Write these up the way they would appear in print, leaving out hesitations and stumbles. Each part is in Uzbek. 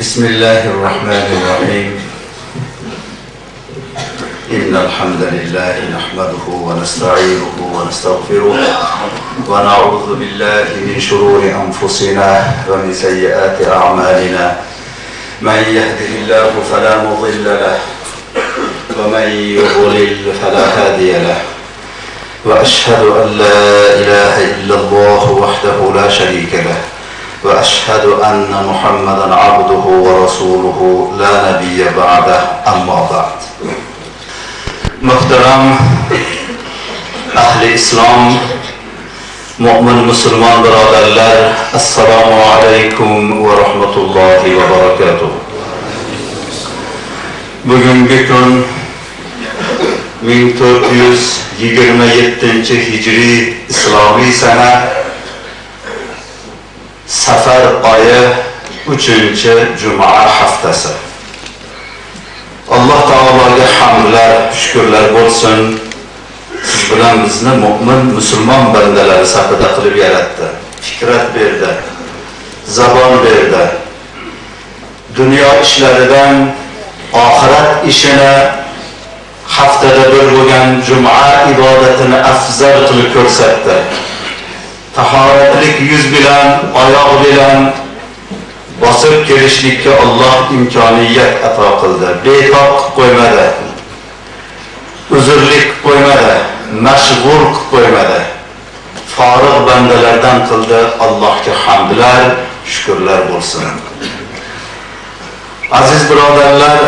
بسم الله الرحمن الرحيم إن الحمد لله نحمده ونستعينه ونستغفره ونعوذ بالله من شرور أنفسنا ومن سيئات أعمالنا من يهده الله فلا مضل له ومن يضلل فلا هادي له وأشهد أن لا إله إلا الله وحده لا شريك له وأشهد أن محمدا عبده ورسوله لا نبي بعده أما بعد. Muhtaram ahli İslam, mümin Müslüman birodarlar, assalomu alaykum ve rahmetullahi ve barakatuh. Bugungi kun 1427 Hicri İslami sene Safar ayı 3. Cuma haftası. Allah Teala'ya hamdlar, şükürler bolsun. Siz bilen bizni mümin, Müslüman bandaları safida qilib yaratdi. Fikrat berdi, zabon berdi. Dünya ishlaridan ahiret işine haftada bir bo'lgan Cuma ibodatini afzal qilib ko'rsatdi. Tahoratlik yuz bilan, oyoq bilan bosib kelishlikka Allah imkoniyat ato qildi. Betoq qo'ymadi. Uzrlik qo'ymadi. Mashg'ul qo'ymadi. Forig' bandalardan qildi. Allohga hamdlar, shukrlar bo'lsin. Aziz birodarlar,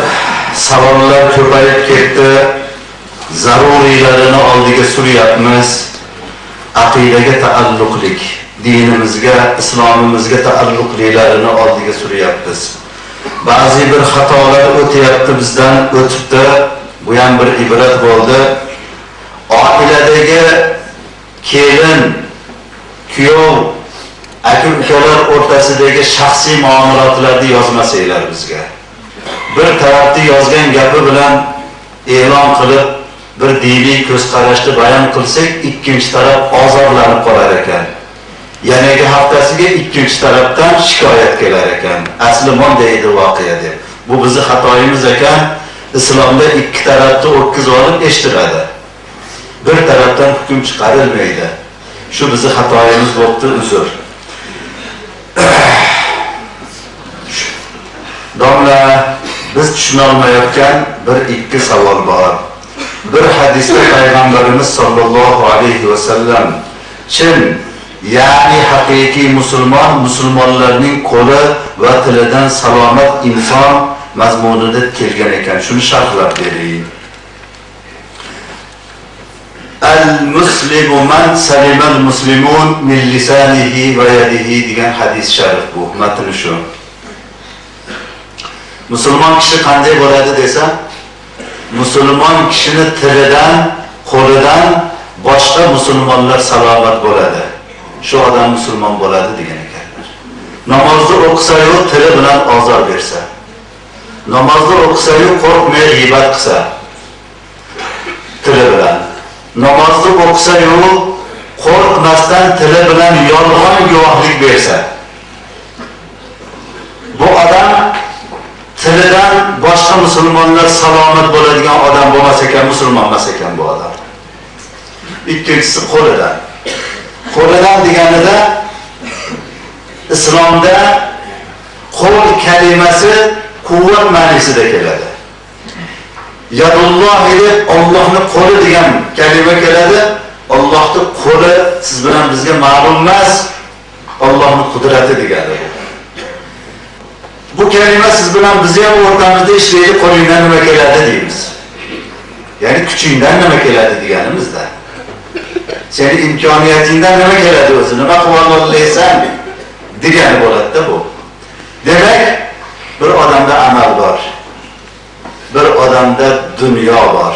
savollar ko'payib ketdi. Zaruriylarini oldiga suryapmiz. Aqidaga taalluqlik, dinimizga, islomimizga taalluqlilarini oldiga suryapmiz. Ba'zi bir xatolar o'tyapti, bizdan o'tibdi. Bu ham bir ibrat bo'ldi. Oiladagi kelin, kuyov, aka-ukalar o'rtasidagi shaxsiy muomalotlarni yozmasanglar bizga. Bir tarafda yozgan gapi bilan e'lon qilib bir diniy ko'z qarashni bayon qilsak, ikkinchi taraf ozorlanib qolar ekan. Yanagi haftasiga ikkinchi tarafdan shikoyat kelar ekan. Asli mondaydi voqea deb. Bu bizning xatoyimiz ekan. Islomda ikki tarafni o'tkazib olib eshittiradi. Bir tarafdan hukm chiqarilmaydi. Shu bizning xatoyimiz bo'ldi, uzr. Domla, biz tushuna olmayotgan bir ikki savol bor. Bir hadisda Payg'ambarimiz sollallohu alayhi va sallam chin, ya'ni haqiqiy musulmon, musulmonlarning qo'li va tilidan salomat inson mazmunida kelgan ekan. Shuni sharhlab bering. Al-muslimu man salimal muslimun min lisanihi va yadihi degan hadis sharif bu. Matni shu. Musulmon kishi qanday bo'ladi desam, musulmon kishini tilidan, qo'lidan boshqa musulmonlar salomat bo'ladi. Shu odam musulmon bo'ladi degan ekanlar. Namozni o'qisa-yu tili bilan ozor bersa, namozni o'qisa-yu qo'rqmay g'iybat qilsa, tili bilan, namozni o'qisa-yu qo'rqmasdan tili bilan yolg'on guvohlik bersa, bu odam tilidan boshqa musulmonlar salomat bo'ladigan odam bo'lmas ekan, musulmon emas ekan bu odam. Ikkinchisi qo'lidan. Qo'lidan deganida islomda qo'l kalimasi quvvat ma'nosida keladi. Yadulloh deb Allohning qo'li degan kalima keladi. Allohning qo'li siz bilan bizga ma'lum emas, Allohning qudrati degani bu. Bu kalima siz bilan biz ham o'rtamizda ishlaydi, qo'lingdan nima keladi deymiz. Ya'ni kuchingdan nima keladi deganimizda. Seni imkoniyatingdan nima keladi o'zi? Nima qilib olaysan degani bo'ladi-da bu. Demak, bir odamda amal bor. Bir odamda dunyo bor.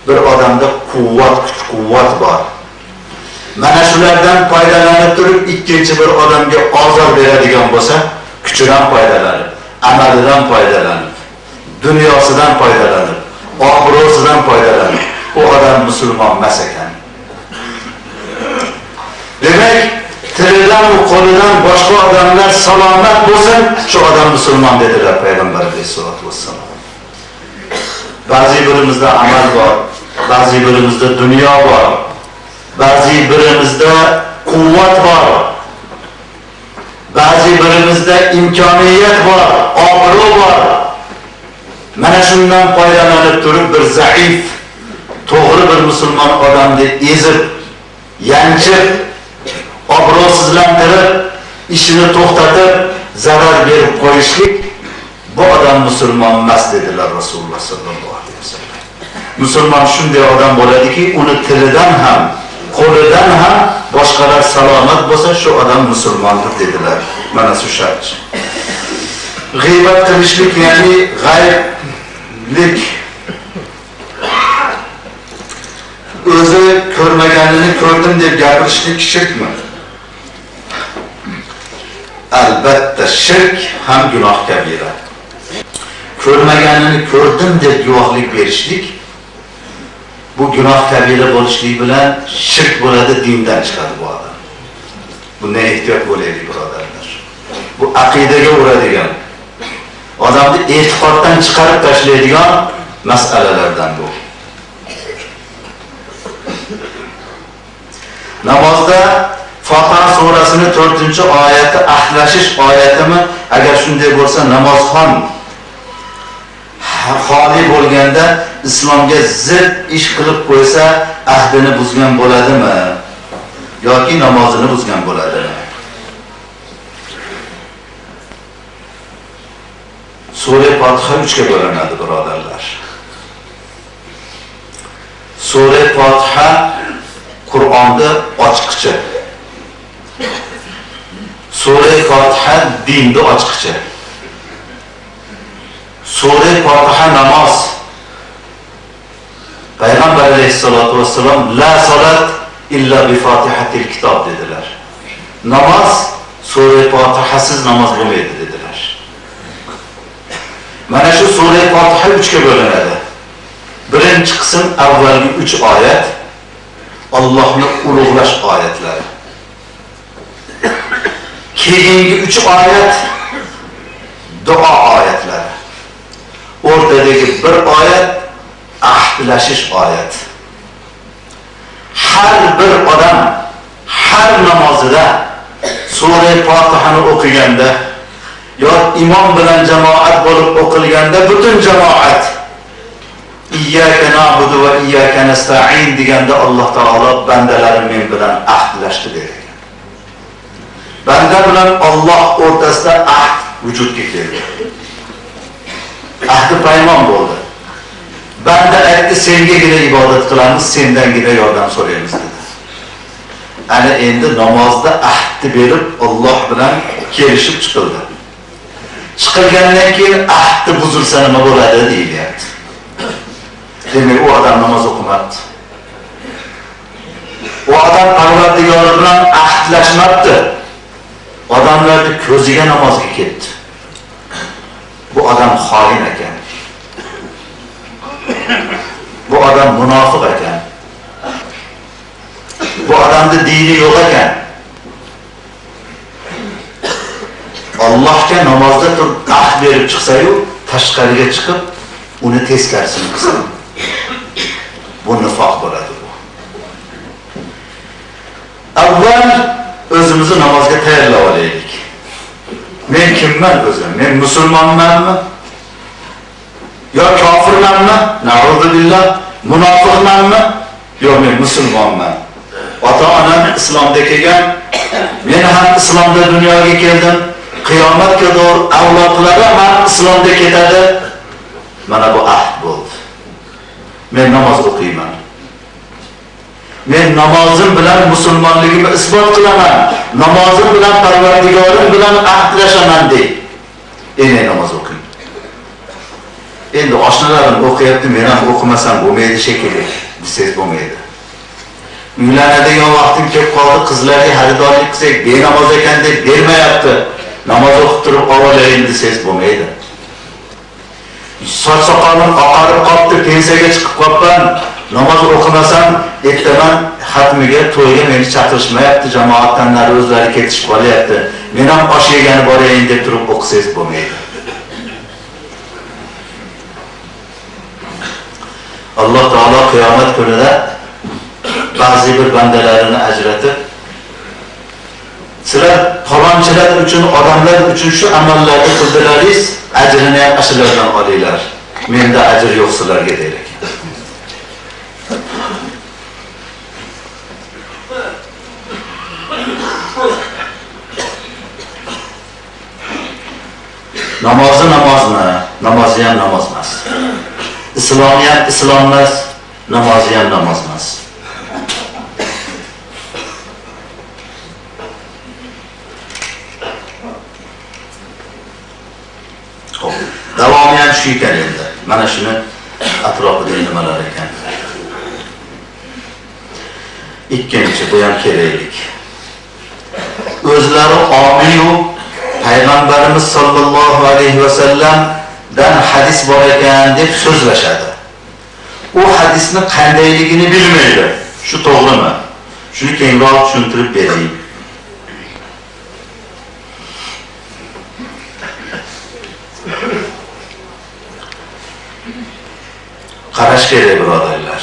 Bir odamda kuch-quvvat bor. Mana shulardan foydalanib turib ikkinchi bir odamga ozor beradigan bo'lsa, kuchidan foydalanib, amalidan foydalanib, dunyosidan foydalanib, obro'sidan foydalanib, u odam musulmon emas ekan. Demak, tilidan va qo'lidan boshqa odamlar salomat bo'lsin, shu odam musulmon dedilar payg'ambar alayhisolatu vassalom. Ba'zi birimizda amal bor, ba'zi birimizda dunyo bor, ba'zi birimizda quvvat bor, ba'zi birimizda imkoniyat bor, obro' bor. Mana shundan foydalanib turib bir zaif, to'g'ri bir musulmon odamni ezib, yanchib, obro'sizlantirib, ishini to'xtatib, zarar berib qo'yishlik, bu odam musulmon emas dedilar Rasululloh sallallohu alayhi vasallam. Musulmon shunday odam bo'ladiki, uni tilidan ham, qo'lidan ham boshqalar salomat bo'lsa, shu odam musulmondir dedilar. Mana shu shart. G'iybat qilishlik, ya'ni g'ayblik, o'zi ko'rmaganini ko'rdim deb gapirishlik shirkmi? Albatta shirk ham gunoh kabira. Ko'rmaganini ko'rdim deb guvohlik berishlik bu gunoh kabira bo'lishlik bilan shirk bo'ladi, dindan chiqadi bu odam. Bundan ehtiyot bo'laylik birodarlar. Bu aqidaga uradigan, odamni e'tiqoddan chiqarib tashlaydigan masalalardan bu. Namozda Fotiha surasining 4-oyati ahdlashish oyatimi? Agar shunday bo'lsa, namozxon xoli bo'lganda islomga zid ish qilib qo'ysa, ahdini buzgan bo'ladimi yoki namozini buzgan bo'ladimi? Sura Fotiha 3 ga bo'linadi birodarlar. Sura Fotiha Qur'onda ochiqcha. Sura Fotiha dinda ochiqcha. Sura Fotiha namoz. Payg'ambar alayhisolatu vassalom la salat illa bi Fotihatil kitob dedilar. Namoz Sura Fotihasiz namoz bo'lmaydi dedilar. Mana shu Sura Fotiha 3 ga bo'linadi. Birinchi qism avvalgi 3 oyat Allohni ulug'lash oyatlari. Keyingi 3 oyat duo oyatlari. O'rtadagi 1 oyat ahdlashish oyat. Har bir odam har namozida Sura Fotihani o'qiganda yo imom bilan jamoat bo'lib o'qilganda butun jamoat İyyâke na'budu ve iyyâke nesta'in deganda Alloh taolo bandalarim men bilan ahdlashdi dedi. Banda bilan Alloh o'rtasida ahd vujudga keldi. Ahdi paymon bo'ldi. Banda aytdi, sengagina ibodat qilamiz, sendangina yordam so'raymiz dedi. Ana endi namozda ahdni berib Alloh bilan kelishib chiqildi. Chiqilgandan keyin ahdni buzilsa nima bo'ladi deyilyapti. Demek o adam namaz okumadı. O adam Parvardigori bilan ahdlashmabdi. Odamlarni ko'ziga namozga ketdi. Bu adam xoin ekan. Bu adam munofiq ekan. Bu odamda dini yo'q ekan. Allohga namozda turib ahd berib chiqsa-yu, tashqariga chiqib uni teskarisini qilsa, bu nifoq bo'ladi bu. Avval o'zimizni namozga tayyorlab olaylik. Men kimman o'zim? Men musulmonmanmi? Yo kofirmanmi? Na'udhu billah. Munofiqmanmi? Yo men musulmonman. Ota-onam islomda kelgan, men ham islomda dunyoga keldim. Qiyomatga doğru avlodlarim ham islomda ketadi. Mana bu ahd bo'ldi. Men namoz o'qiyman. Men namozim bilan musulmonligimni isbot qilaman. Namozim bilan Parvardigorim bilan ahdlashaman deb. Endi namoz o'qing. Endi oshnalarim o'qiyapti, men ham o'qimasam bo'lmaydi shekilli. Desangiz bo'lmaydi. Uylanadigan vaqtim kelib qoldi, qizlarga xaridorlik qilsak, benamoz ekan deb bermayapti. Namoz o'qib turib avvalayin desangiz bo'lmaydi. Soch soqolim oqarib qoldi, pensiyaga chiqib qolibman, Namoz o'qimasam, ertaman xatmiga, to'yga meni chaqirishmayapti, jamoatdan nari o'zlari ketishib qolyapti. Men ham osh yegani borayin deb turib o'qisangiz bo'lmaydi. Alloh taolo qiyomat kunida ba'zi bir bandalarini ajratib, sizlar falonchilar uchun, odamlar uchun shu amallarni qildilaringiz, ajrini ham ashulardan olinglar. Menda ajr yo'q sizlarga deydi. Namozni namozi ham namoz emas. Islomi ham islom emas, namozi ham namoz emas. Davomi ham shu ekan endi. Mana shuni atrofida nimalar ekan. Ikkinchi, bu ham keraklik. O'zlari omiyu Payg'ambarimiz sollallohu alayhi va sallamdan hadis bor ekan deb so'zlashadi. U hadisni qandayligini bilmaydi. Shu to'g'rimi? Shuni kengroq tushuntirib beraylik. Qarash kerak birodarlar.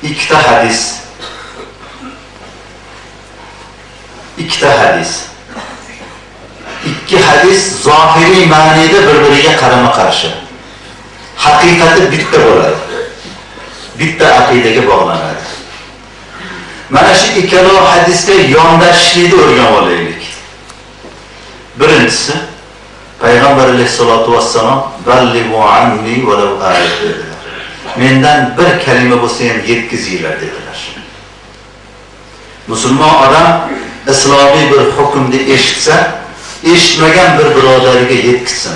Ikkita hadis. Ikki hadis zohiriy ma'noda bir-biriga qarama-qarshi. Haqiqati bitta bo'ladi. Bitta aqidaga bog'lanadi. Mana shu ikkala hadisga yondashishlikni o'rganib olaylik. Birinchisi, Payg'ambar alayhisolatu vassalom ballighu anni walau ayat dedilar. Mendan bir kalima bo'lsa ham yetkazinglar dedilar. Musulmon odam islomiy bir hukmni eshitsa, eshitmagan bir birodariga yetkazsin.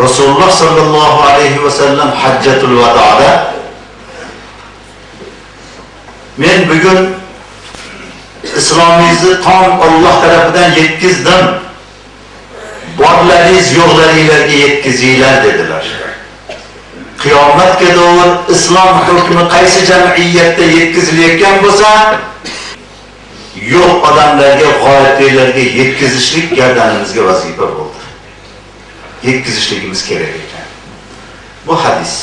Rasululloh sallallohu alayhi va sallam hajjatul vadoda men bugun islomingizni tom Alloh tarafidan yetkazdim. Borlaringiz yo'qlaringlarga yetkazinglar dedilar. Qiyomatga doğru islom hukmi qaysi jamiyatda yetkazilayotgan bo'lsa, yo'q odamlarga, g'oyatlarga yetkazishlik gardanimizga vazifa bo'ldi. Yetkazishligimiz kerak ekan. Bu hadis.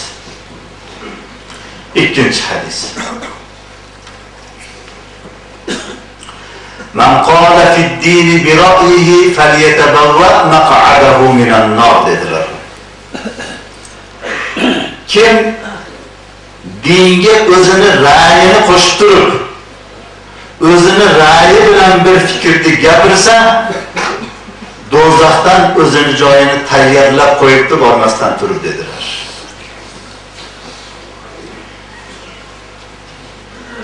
İkinci hadis. Man qala fi'd-din bi ra'yihi falyatabawwa maq'adahu minan nar dedilar. Kim dinga o'zini ra'yini qo'shib turib, o'zini ra'yi bilan bir fikrni gapirsa, do'zaxdan o'zini joyini tayyorlab qo'yibdi, bormasdan turib dedilar.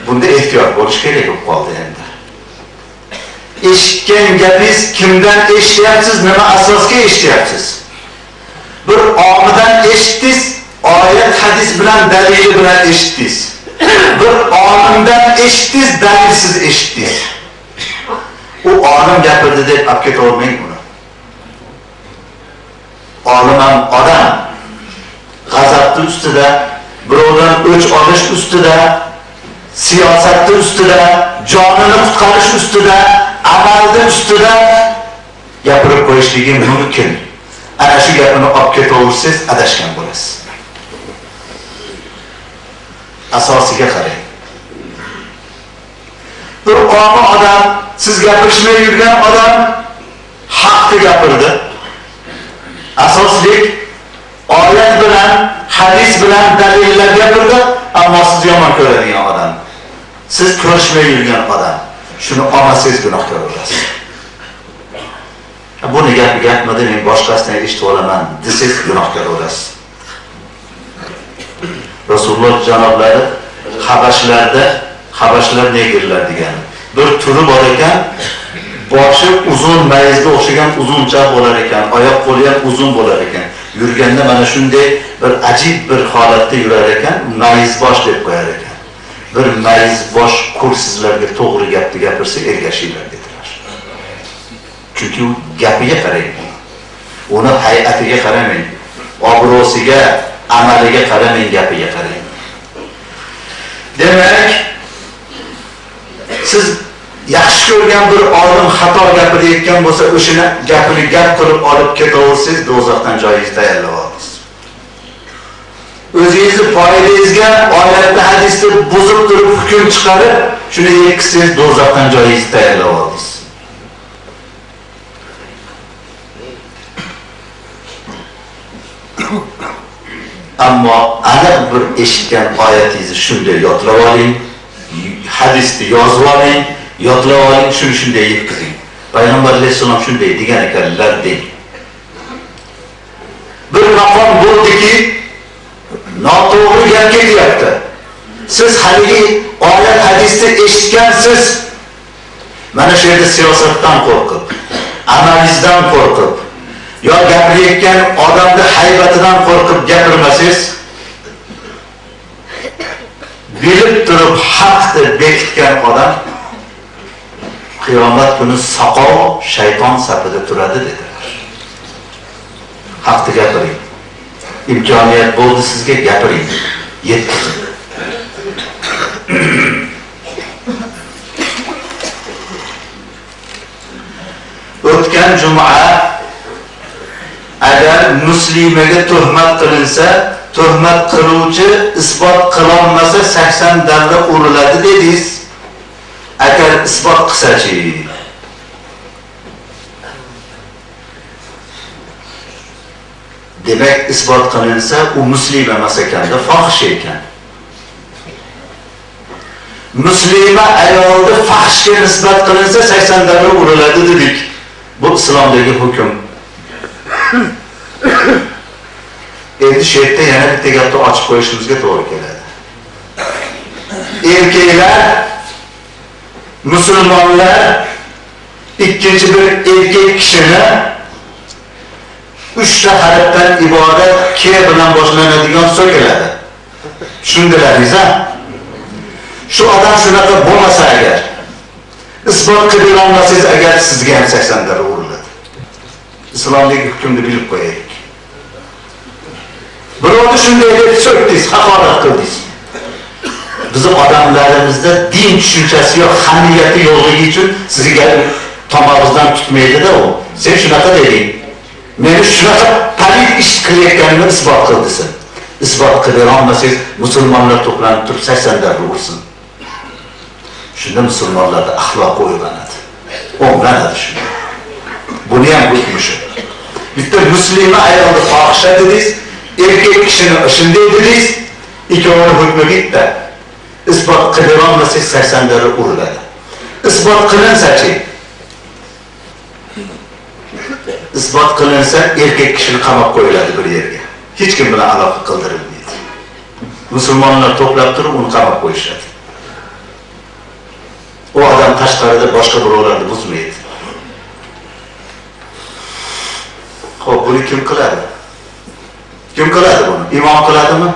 Bunda ehtiyot bo'lish kerak bo'lib qoldi endi. Eshitgan gapingiz kimdan eshityapsiz, nima asosga eshityapsiz? Bir omidan eshitdingiz, oyat hadis bilan dalili bilan eshitdingiz. Bir olimdan eshitdingiz, dalilsiz eshitdingiz. U olim gapirdi deb olib keta olmang buni. Olim ham odam. G'azabning ustida, birovdan o'ch olish ustida, siyosatning ustida, jonini qutqarish ustida, amalning ustida gapirib qo'yishligi mumkin. Ana shu gapini olib ketaversangiz, adashgan bo'lasiz. Asosiga qarang. Bir omi odam, siz gapirishmay yurgan odam haqni gapirdi. Asoslik oyat bilan, hadis bilan dalillar gapirdi, ammo siz yomon ko'radigan odam. Siz ko'rishmay yurgan odam. Shuni olmasangiz gunohkor bo'lasiz. Buni gapmadi, men boshqasidan eshitib olaman desangiz gunohkor bo'lasiz. Rasululloh janoblari Habashlar negerlar degan. Bir turi bor ekan, boshi uzun, mayizga o'xshagan uzuncha bo'lar ekan, oyoq qo'li ham uzun bo'lar ekan. Yurganda mana shunday bir ajib bir holatda yurar ekan, mayiz bosh deb qo'yar ekan. Bir mayiz bosh kursizlarga to'g'ri gapni gapirsa ergashinglar dedilar. Chunki u gapiga qarang. Uni hay'atiga qaramang. Obro'siga, amaliga qaramang, gapiga qarang. Demak, siz yaxshi ko'rgan bir olim xato gapirayotgan bo'lsa, o'shini gapini gap qilib olib ketaversangiz, do'zaxdan joyingizni tayyorlab olasiz. O'zingizni foydangizga oyatda hadisda buzib turib hukm chiqarib, shuni yetkizsangiz, do'zaxdan joyingizni tayyorlab olasiz. Ammo aniq bir eshitgan oyatingizni shunday yodlab oling, hadisni yozib oling, yodlab oling, shuni shunday yetkazing. Payg'ambar alayhisalom shunday degan ekanlar deng. Bir maqom bo'ldiki, noto'g'ri gap ketyapti. Siz haligi oyat hadisni eshitgansiz. Mana shu yerda siyosatdan qo'rqib, amalingizdan qo'rqib, yo gapirayotgan odamning haybatidan qo'rqib gapirmasangiz, bilib turib haqni bekitgan odam qiyomat kuni soqov shayton safida turadi dedilar. Haqni gapiring. İmkoniyat bo'ldi sizga, gapiring, yetkazing. O'tgan juma agar muslimaga tuhmat qilinsa, tuhmat qiluvchi isbot qilolmasa 80 dalda uriladi dedingiz. Agar isbot qilsa-chi, demak isbot qilinsa, u muslima emas ekanda, fohish ekan. Muslima ayolda fohishga nisbat qilinsa 80 dalda uriladi dedik. Bu islomdagi hukm. Endi shu yerda yana bitta gapni ochib qo'yishimizga to'g'ri keladi. Erkaklar, musulmonlar ikkinchi bir erkak kishini 3 ta harfdan iborat ke bilan boshlanadigan so'kiladi. Tushundilaringiz a? Shu odam shunaqa bo'lmasa agar, isbot qila olmasangiz agar, sizga ham 80 darra uriladi. Islomdagi hukmni bilib qo'yaylik. Birovni shunday deb so'kdingiz, haqorat qildingiz. Bizning odamlarimizda din tushunchasi yo'q, hamiyati yo'qligi uchun sizga tomog'ingizdan tutmaydi-da u. Sen shunaqa deding. Meni shunaqa palid ish qilayotganimni isbot qildisan. Isbot qila olmasangiz, musulmonlar to'planib turib 80 darra ursin. Shunda musulmonlarda axloq o'ylanadi. O'nglanadi shunda. Buni ham hukmi. Bitta muslima ayolni fohisha dedingiz, erkak kishini shunday dedingiz, ikkovining hukmi bitta. Isbot qila olmasangiz 80 darra uriladi. Isbot qilinsa-chi? Isbot qilinsa, erkak kishini qamab qo'yiladi bir yerga. Hech kim bilan aloqa qildirilmaydi. Musulmonlar to'plab turib uni qamab qo'yishadi. O odam tashqarida boshqa birovlarni buzmaydi. Xo'p, buni kim qiladi? Kim qiladi buni? Imom qiladimi?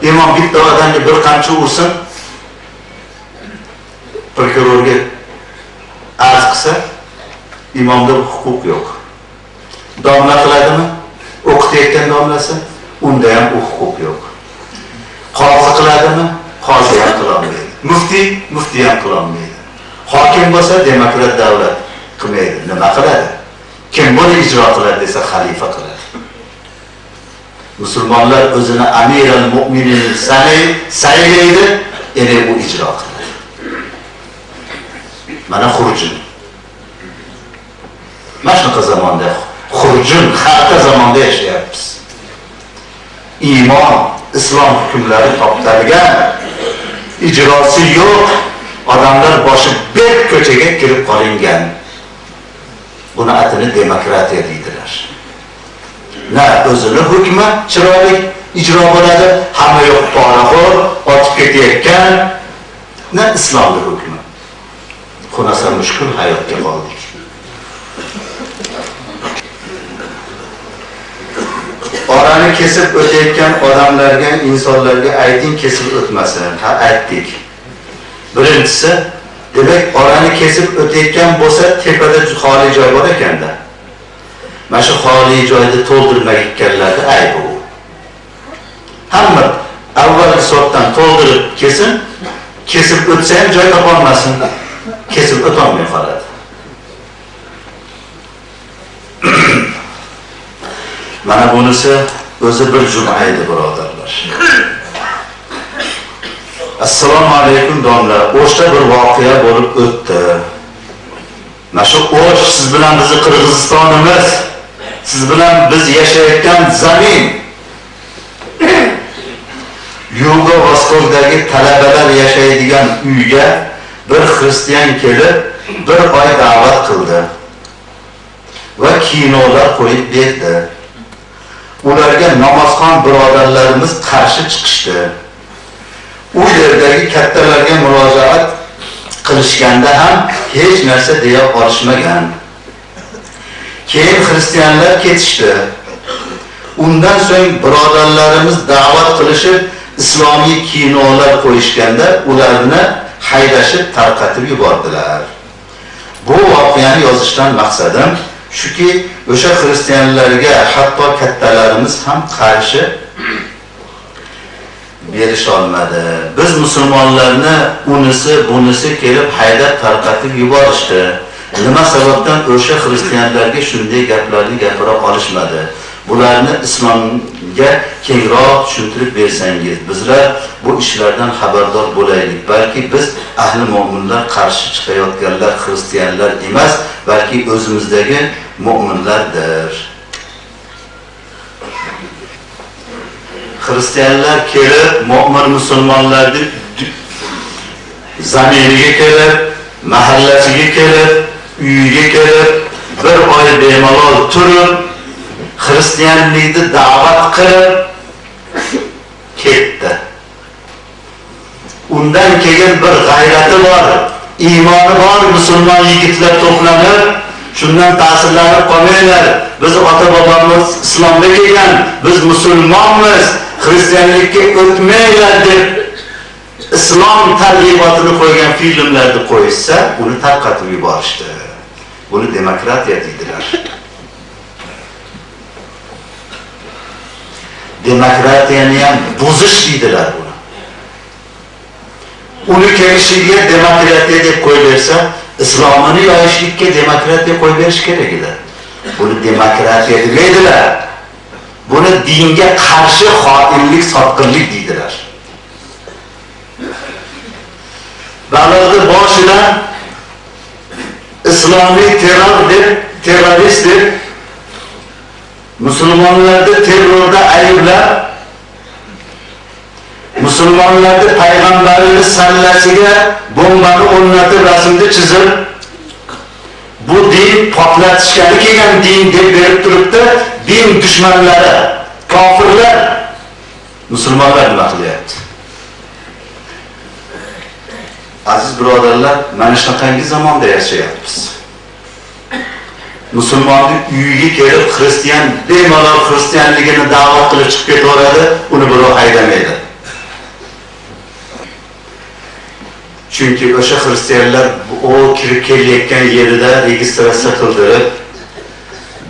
Imom bitta odamga bir qamchi ursin, prokurorga arz qilsa, imomda huquq yo'q. Domla qiladimi? O'qitayotgan domlasi, unda ham huquq yo'q. Qozi qiladimi? Qozi ham qila olmaydi. Mufti ham qila olmaydi. Hokim bo'lsa, demokrat davlat qilmaydi. Nima qiladi? Kim buni ijro qiladi desa, xalifa qiladi. Musulmonlar o'zini amiral mu'minin saylaydi, endi u ijro qiladi. Mana xurjun. Mana shunaqa zamonda xurjun xalqa zamonda yashayapmiz. Iymon, islom hukmlari toptalgan, ijrosi yo'q, odamlar boshi berk ko'chaga kirib qolingan. Buni atini demokratiya deydilar. Na o'zini hukmi chiroyli ijro bo'ladi, hamma yo'q poraxo'r, otib ketayotgan, na islomning hukmi. Xunasa mushkul hayotga qoldik. Orani kesib o'tayotgan odamlarga, insonlarga ayting kesib o'tmasin. Ha, aytdik. Birinchisi, demak, orani kesib o'tayotgan bo'lsa, tepada xoli joy bor ekanda. Mana shu xoli joyni to'ldirmayotganlarning aybi bu. Hamma avvalgi soatdan to'ldirib kesin, kesib o'tsa ham joy topolmasin, kesib o'tolmay qoladi. Mana bunisi o'zi bir juma edi, birodarlar. Assalomu alaykum domla. O'shda bir voqea bo'lib o'tdi. Mana shu O'sh siz bilan bizni Qirg'izistonimiz, siz bilan biz yashayotgan zamin. Yugo-Vostokdagi talabalar yashaydigan uyga bir xristian kelib, bir oy da'vat qildi va kinolar qo'yib berdi. Ularga namozxon birodarlarimiz qarshi chiqishdi. U yerdagi kattalarga murojaat qilishganda ham hech narsa deya olishmagan. Keyin xristianlar ketishdi. Undan so'ng birodarlarimiz da'vat qilishib, islomiy kinolar qo'yishganda ularni haydashib tarqatib yubordilar. Bu voqeani yozishdan maqsadim shuki, o'sha xristianlarga hatto kattalarimiz ham qarshi berish olmadi. Biz musulmonlarni unisi bunisi kelib haydab tarqatib yuborishdi. Nima sababdan o'sha xristianlarga shunday gaplarni gapira olishmadi? Bularni islomga kengroq tushuntirib bersangiz, bizlar bu ishlardan xabardor bo'laylik. Balki biz ahli mo'minlar qarshi chiqayotganlar xristianlar emas, balki o'zimizdagi mo'minlardir. Xristianlar kelib, mo'min musulmonlarni zaminiga kelib, mahallasiga kelib, uyiga kelib, bir oy bemalol turib, xristianlikni da'vat qilib ketdi. Undan keyin bir g'ayrati bor, iymoni bor musulmon yigitlar to'planib, shundan ta'sirlanib qolmanglar. Biz ota-bobomiz islomga kelgan, biz musulmonmiz, xristianlikka o'tmanglar deb islom targ'ibotini qo'ygan filmlarni qo'ysa, uni tarqatib yuborishdi. Buni demokratiya deydilar. Demokratiyani ham buzish deydilar buni. Uni kelishiga demokratiya deb qo'yib bersa, islomini yoyishlikka demokratiya qo'yib berish kerak edi. Buni demokratiya demaydilar. Buni dinga qarshi xoinlik, sotqinlik deydilar. Balog'da boshidan islomiy terrorist deb musulmonlarni terrorda ayblab, musulmonlarni payg'ambarimiz sallasiga bombani o'rnatib rasmni chizib, bu din potlatishga kelgan din deb berib turibdi. Din dushmanlari, kofirlar musulmonlar nima qilyapti? Aziz birodarlar, mana shunaqangi zamonda yashayapmiz. Musulmonning uyiga kelib, xristian bemalol xristianligini da'vat qilib chiqib ketaveradi, uni birov haydamaydi. Chunki o'sha xristianlar o kirib kelayotgan yerida registratsiya qildirib,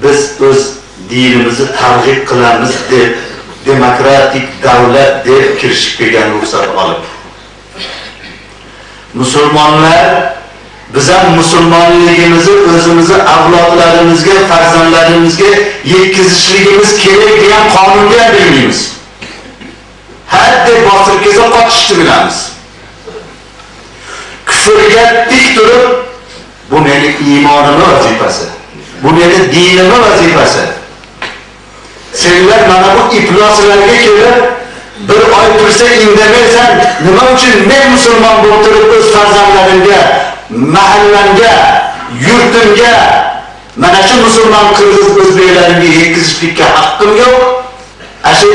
biz o'z dinimizni targ'ib qilamiz deb, demokratik davlat deb kirishib kelgan ruxsat olib. Musulmonlar biz ham musulmonligimizni o'zimizni avlodlarimizga, farzandlarimizga yetkazishligimiz kerak degan qonunga bilmaymiz. Haddi bosib kelsa qochishni bilamiz. Kufrga tik turib, bu meni iymonimning vazifasi. Bu meni dinimning vazifasi. Senlar mana bu ifloslarga kelib, bir oy tursa indamaysan, nima uchun men musulmon bo'lib turib o'z farzandlarimga, mahallamga, yurtimga, mana shu musulmon qirg'iz o'zbeklarimga yetkazishlikka haqqim yo'q? Ashu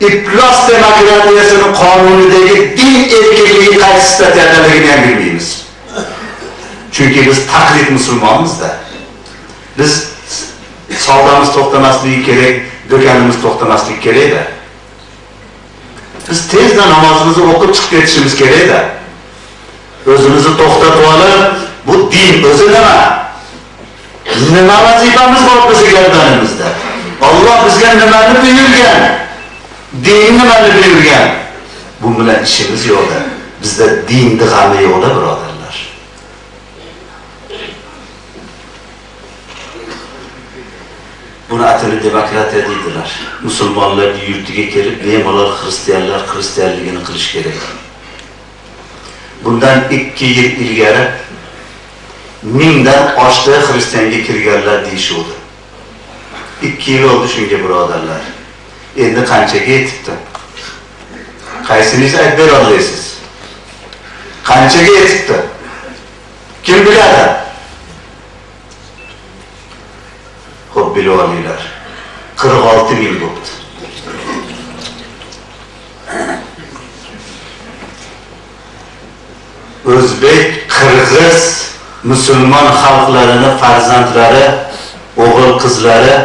iflos demokratiyasini qonunidagi din erkinligi qaysi statiyadaligini ham bilmaymiz. Chunki biz taqlid musulmonmizda. Biz savdomiz to'xtamasligi kerak, do'konimiz to'xtamasligi kerak-da. Biz tezda namozimizni o'qib chiqib ketishimiz kerak-da. O'zimizni to'xtatib olib, bu din o'zi nima? Nima vazifamiz bor bizning gardanimizda? Alloh bizga nimani buyurgan? Dinni mana buyurgan. Bu bilan ishimiz yo'qda. Bizda dinni g'ami yo'qda, birodarlar. Buni atini demokratiya deydilar. Musulmonlar yurtiga kelib, bemalol xristianlar xristianligini qilish kerak. Bundan 2 yil ilgari 1000 dan oshdi xristianga kirganlar deyishuvdi. 2 yil oldu shunga, birodarlar. Endi qanchaga yetibdi? Qaysiniz aytib bera olasiz? Qanchaga yetibdi? Kim biladi? Xo'p, bilib olinglar. 46 ming bo'ldi. O'zbek, qirg'iz, musulmon xalqlarini farzandlari, o'g'il qizlari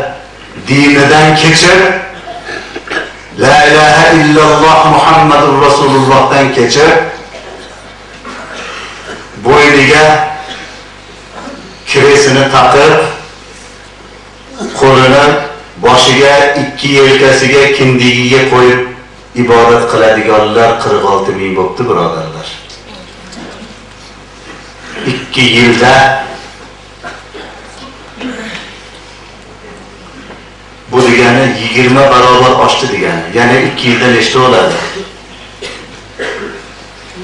dinidan kechib, la ilaha illalloh Muhammadur Rasulullohdan kechib, bo'yniga kiresini taqib, qo'lini boshiga, 2 yelkasiga, kindigiga qo'yib ibodat qiladiganlar 46 ming bo'ldi, birodarlar. 2 yilda bu degani 20 barobar oshdi degani. Yana 2 yilda nechta bo'ladi?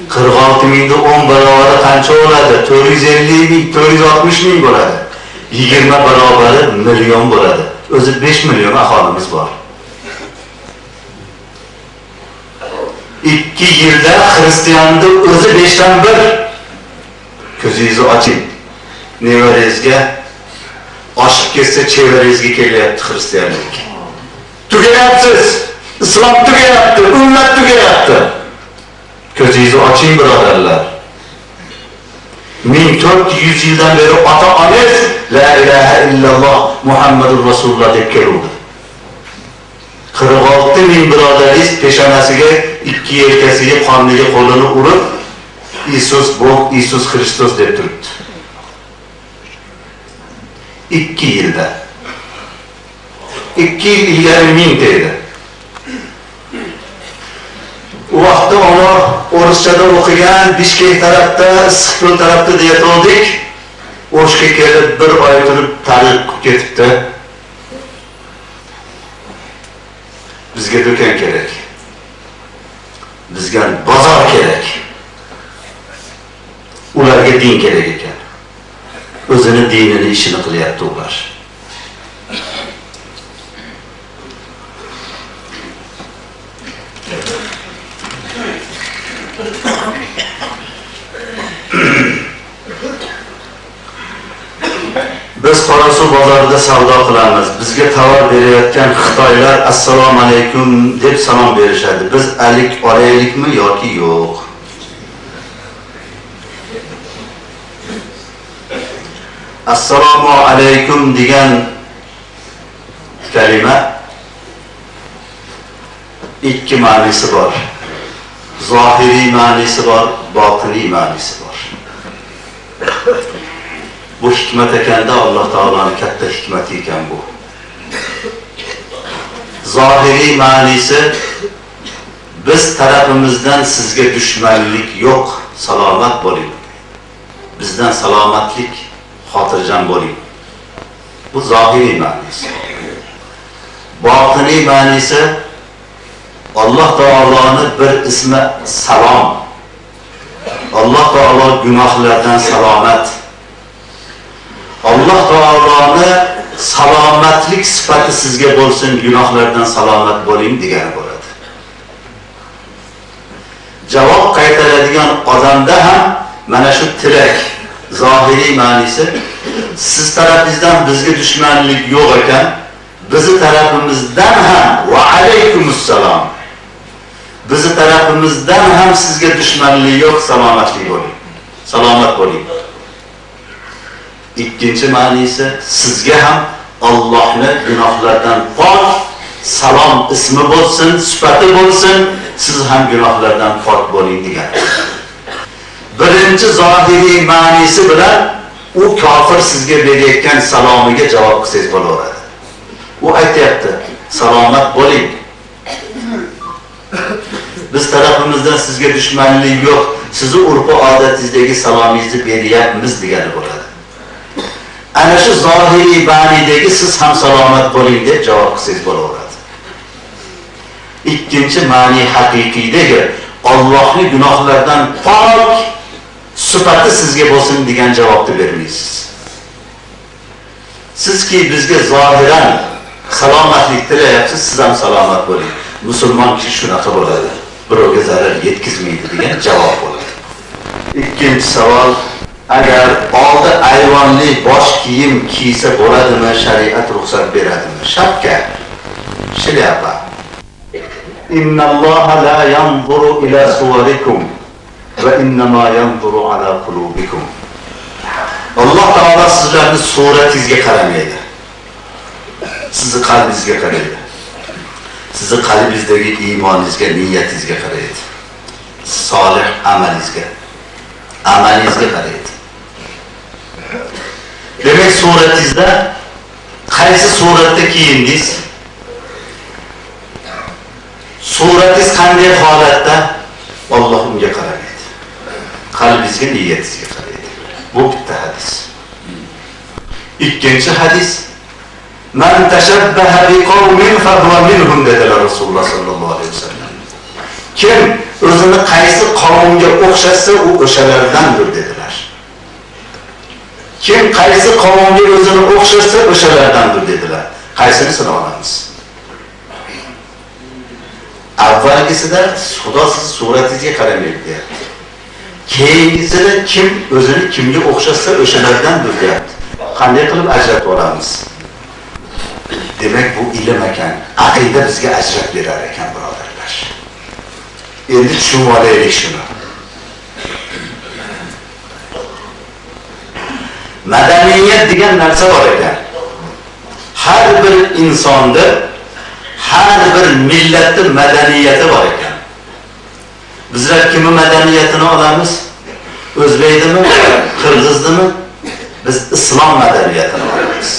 46 mingda 10 barobari qancha bo'ladi? 450 ming, 460 ming bo'ladi. 20 barobari million bo'ladi. O'zi 5 million aholimiz bor. 2 yilda xristianning o'zi 5 dan 1. Ko'zingizni oching. Nevarangizga oshib ketsa, chevarangizga kelyapti xristianlik. Tugayapsiz. Islom tugayapti, ummat tugayapti. Ko'zingizni oching, birodarlar. 1400 yildan beri ota-onangiz la ilaha illalloh Muhammadur Rasululloh deb keluvdi. 46 ming birodaringiz peshonasiga, 2 yelkasiga, qorniga qo'lini urib, Isus Bog, Isus Kristus deb turibdi. 2 yilda. 2 yil ilgari 1000 edi. U vaqtda ona o'rischada o'qigan, Bishkek tarafda, Issiqko'l tarafda deyatoldik. O'shga kelib 1 oy turib tarix ketibdi. Bizga do'kon kerak. Bizga bozor kerak. Ularga din kerak ekan. O'zini dinini ishini qilyapti ular. Biz Qorasuv bozorida savdo qilamiz. Bizga tovar berayotgan Xitoylar assalomu alaykum deb salom berishadi. Biz alik olaylikmi yoki yo'q? Assalomu alaykum degan kalima 2 ma'nosi bor. Zohiriy ma'nosi bor, botiniy ma'nosi bor. Bu hikmat ekanda, Alloh taoloning katta hikmati ekan bu. Zohiriy ma'nosi biz tarafimizdan sizga dushmanlik yo'q, salomat bo'ling. Bizdan salomatlik, xotirjam bo'ling. Bu zohiriy ma'nosi. Botiniy ma'nosi Alloh taoloning bir ismi salom. Alloh taolo gunohlardan salomat. Alloh taoloning salomatlik sifati sizga bo'lsin, gunohlardan salomat bo'ling degani bo'ladi. Javob qaytaradigan odamda ham mana shu tilak zohiriy ma'nosi, siz tarafingizdan bizga dushmanlik yo'q ekan, bizi tarafimizdan ham va alaykumussalom. Bizi tarafimizdan ham sizga dushmanlik yo'q, salomatlik bo'ling. Salomat bo'ling. Ikkinchi ma'nosi, sizga ham Allohning gunohlardan pok salom ismi bo'lsin, sifati bo'lsin, siz ham gunohlardan pok bo'ling degan. Birinchi zohiriy ma'nosi bilan u kofir sizga berayotgan salomiga javob qilsangiz bo'laveradi. U aytayapti, salomat bo'ling. Biz tarafimizdan sizga dushmanlik yo'q, sizni urf odatingizdagi salomingizni beryapmiz degani bo'ladi. Ana shu zohiriy ma'nidagi siz ham salomat bo'ling deb javob qilsangiz bo'laveradi. Ikkinchi ma'ni haqiqiydagi Allohning gunohlardan pok sifati sizga bo'lsin degan javobni bermaysiz. Sizki bizga zohiran salomatlik tilayapsiz, siz ham salomat bo'ling. Musulmon kishi shunaqa bo'ladi. Birovga zarar yetkazmaydi degan javob bo'ladi. Ikkinchi savol, agar oldi ayvonli bosh kiyim kiysa bo'ladimi? Shariat ruxsat beradimi? Shapka, shlyapa. Innalloha la yanzuru ila suwarikum va innama yanzuru ala qulubikum. Alloh taolo sizlarning suratingizga qaramaydi. Sizni qalbingizga qaraydi. Sizni qalbingizdagi iymoningizga, niyatingizga qaraydi. Solih amalingizga qaraydi. Demak, suratingizda qaysi suratda kiyindingiz? Suratingiz qanday holatda? Alloh unga qaramaydi. Qalbingizga, niyatingizga qaraydi. Bu bitta hadis. Ikkinchi hadis, man tashabbaha biqawmin fahuwa minhum dedilar Rasululloh sallallohu alayhi vasallam. Kim o'zini qaysi qavmga o'xshasa, u o'shalardandir dedilar. Kim qaysi qavmga o'zini o'xshasa, o'shalardandir dedilar. Qaysini sinolamiz? Avvalgisida Xudo siz suratingizga qaramaydi deyapti. Keyingisida kim o'zini kimga o'xshasa, o'shalardandir deyapti. Qanday qilib ajratib olamiz? Demak, bu ilm ekan. Aqida bizga ajrat berar ekan, birodarlar. Endi tushunib olaylik shuni. Madaniyat degan narsa bor ekan. Har bir insonda, har bir millatning madaniyati bor ekan. Bizlar kimning madaniyatini olamiz? O'zbekdimi, Qirg'izdimi? Biz islom madaniyatini olamiz.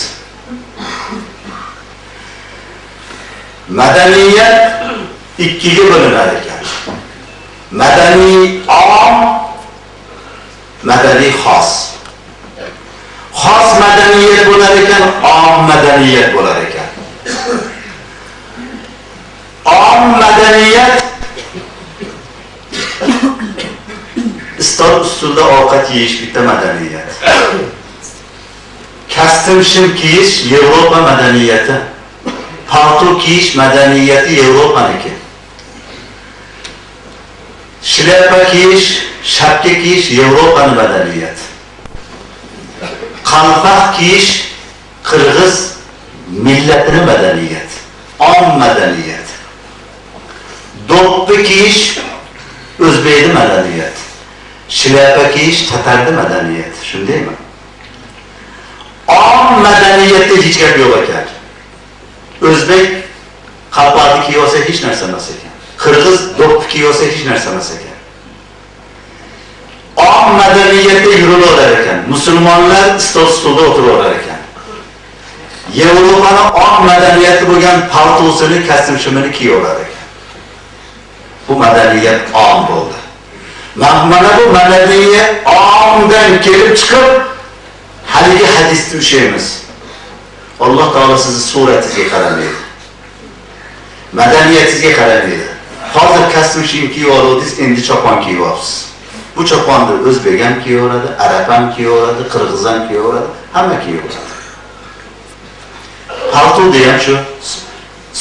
Madaniyat ikkiga bo'linar ekan. Madaniy om, madaniy xos. Xos madaniyat bo'lar ekan, om madaniyat bo'lar ekan. Om madaniyat istor ustida ovqat yeyish bitta madaniyat. Kostyum shim kiyish Yevropa madaniyati. Palto kiyish madaniyati Yevropaniki. Shlyapa kiyish, shapka kiyish Yevropaning madaniyati. Qalpoq kiyish Qirg'iz millatining madaniyati, om madaniyati. Do'ppi kiyish O'zbekning madaniyati. Shlyapa kiyish Tatarning madaniyati, shundaymi? Om madaniyatda hech gap yo'q ekan. O'zbek qalpoqni kiysa hech narsa emas ekan. Qirg'iz do'ppi kiysa hech narsa emas ekan. Om madaniyatda yurilar ekan. Musulmonlar stol-stolda o'tiraverar ekan. Yevropaning om madaniyati bo'lgan paltosini, kostyum-shimini kiyaverar ekan. Bu madaniyat om bo'ldi. Mana bu madaniyat omdan kelib chiqib haligi hadisni ushlaymiz. Alloh taolo sizni suratingizga qaramaydi. Madaniyatingizga qaramaydi. Hozir kostyum kiyib oldingiz, endi chopon kiyib olasiz. Bu choponni o'zbek ham kiyaveradi, arab ham kiyaveradi, qirg'iz ham kiyaveradi, hamma kiyaveradi. Palto ham shu.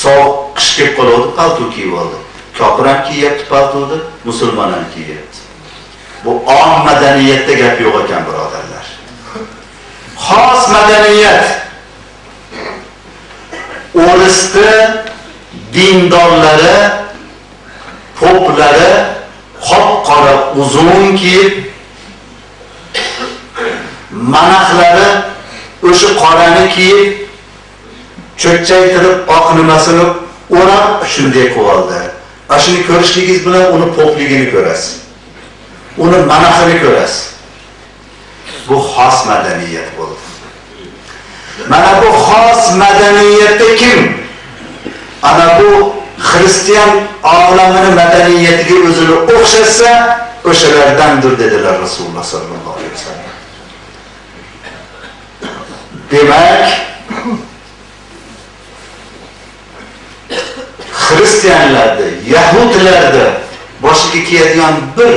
Sovuq qish kelib qoladi, palto kiyib oldi. Kofir ham kiyyapti paltoni, musulmon ham kiyyapti. Bu om madaniyatda gap yo'q ekan, birodarlar. Xos madaniyat o'risda dindorlari, poplari qop-qora uzun kiyib, manaxlari o'sha qorani kiyib, cho'kchaytirib oq nimasini o'rab shunday qo'yildi. Ashuni ko'rishligingiz bilan uni popligini ko'rasiz. Uni manaxini ko'rasiz. Bu xos madaniyat bo'ldi. Mana bu xos madaniyatda kim? Ana bu Hristiyan olamini madaniyatiga o'zini o'xshatsa, o'shalardandir dedilar Rasululloh sallallohu alayhi vasallam. Demak, Hristiyanlarda, Yahudlarda boshiga kiyadigan bir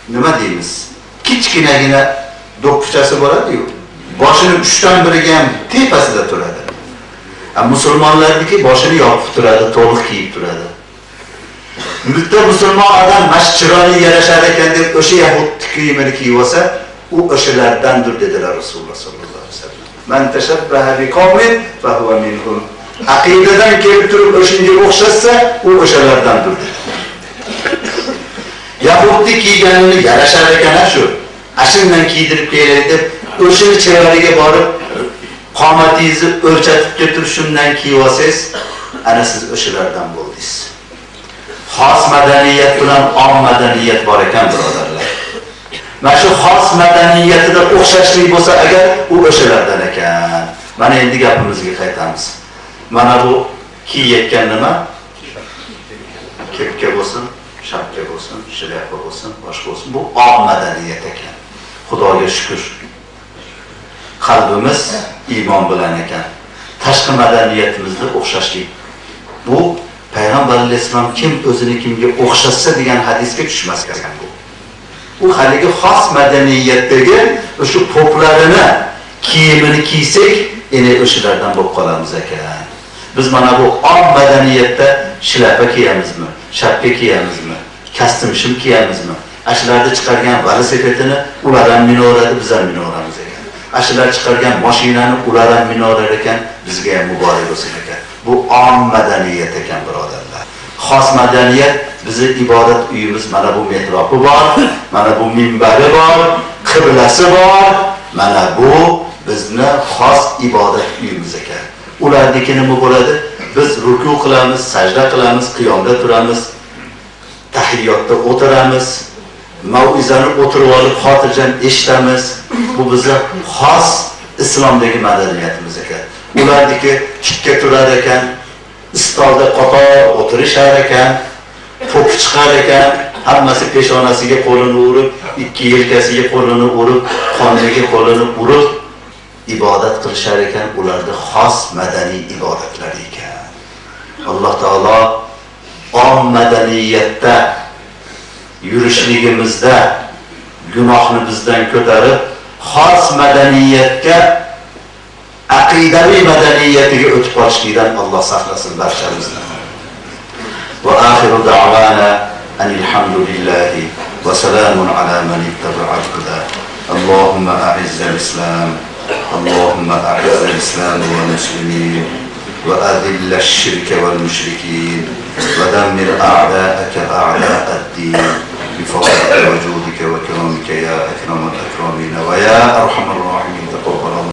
nima deymiz? Kichkinagina do'ppichasi bo'ladi-yu. Boshining 3dan biriga ham tepasida turadi. Musulmonlarniki boshini yopib turadi, to'liq kiyib turadi. Bitta musulmon odam masjidga yarashar ekan deb o'sha Yahud kiyimini kiyib olsa, u o'shalardandir dedilar Rasululloh sallallohu alayhi vasallam. Man tashabbaha biqawmin fa huwa minhum. Aqidadan kelib turib o'shunga o'xshatsa, u o'shalardandir. Yahudni kiyganini yarashar ekan shu. Ashundan kiydirib kelay deb o'shini chevariga borib qomatingizni o'lchatib keltirib shundan kiyib olsangiz, ana siz o'shalardan bo'ldingiz. Xos madaniyat bilan om madaniyat bor ekan, birodarlar. Mana shu xos madaniyatida o'xshashlik bo'lsa agar, u o'shalardan ekan. Mana endi gapimizga qaytamiz. Mana bu kiyayotgan nima? Kepka bo'lsin, shapka bo'lsin, shlyapa bo'lsin, boshqa bo'lsin, bu om madaniyat ekan. Xudoga shukr. Qalbimiz iymon bilan ekan. Tashqi madaniyatimizda o'xshashlik. Bu Payg'ambar alayhisalom kim o'zini kimga o'xshatsa degan hadisga tushmas ekan bu. U haligi xos madaniyatdagi o'sha poplarini, kiyimini kiysak, ene o'shalardan bo'lib qolamiz ekan. Biz mana bu om madaniyatda shlapa kiyamizmi, shapka kiyamizmi, kostyum shim kiyamizmi? Ashlarda chiqargan velosipedini ular ham minorat, biz ham minoramiz ekan. Ashlar chiqargan mashinani ular ham minorar ekan, bizga ham muborak bo'lsin ekan. Bu om madaniyat ekan, birodarlar. Xos madaniyat bizi ibodat uyimiz, mana bu mehrobi bor, mana bu minbari bor, qiblasi bor. Mana bu bizni xos ibodat uyimiz ekan. Ularniki nima bo'ladi? Biz ruku qilamiz, sajda qilamiz, qiyomda turamiz, tahiyyotda o'tiramiz, mav'izani o'tirib olib xotirjam eshitamiz. Bu bizning xos islomdagi madaniyatimiz ekan. Ularniki tikka turar ekan, istolda qator o'tirishar ekan, to'pi chiqar ekan, hammasi peshonasiga qo'lini urib, ikki yelkasiga qo'lini urib, qoniga qo'lini urib ibodat qilishar ekan. Ularda xos madaniy ibodatlar ekan. Alloh taolo om madaniyatda yurishligimizda gunohni bizdan ko'tarib, xos madaniyatga, aqidaviy madaniyatiga o'tib qolishlikdan Alloh saqlasin barchamizni. Va axiru da'wana anil hamdulillahi va salamun ala man ittaba'a al-huda. Allohumma a'izz al-islam, Allohumma a'izz al-islam wal muslimin wa adhill ash-shirka wal mushrikin wa dammir a'da'aka a'da' ad-din. بفضلك وجودك وكرمك يا أكرم الأكرمين ويا أرحم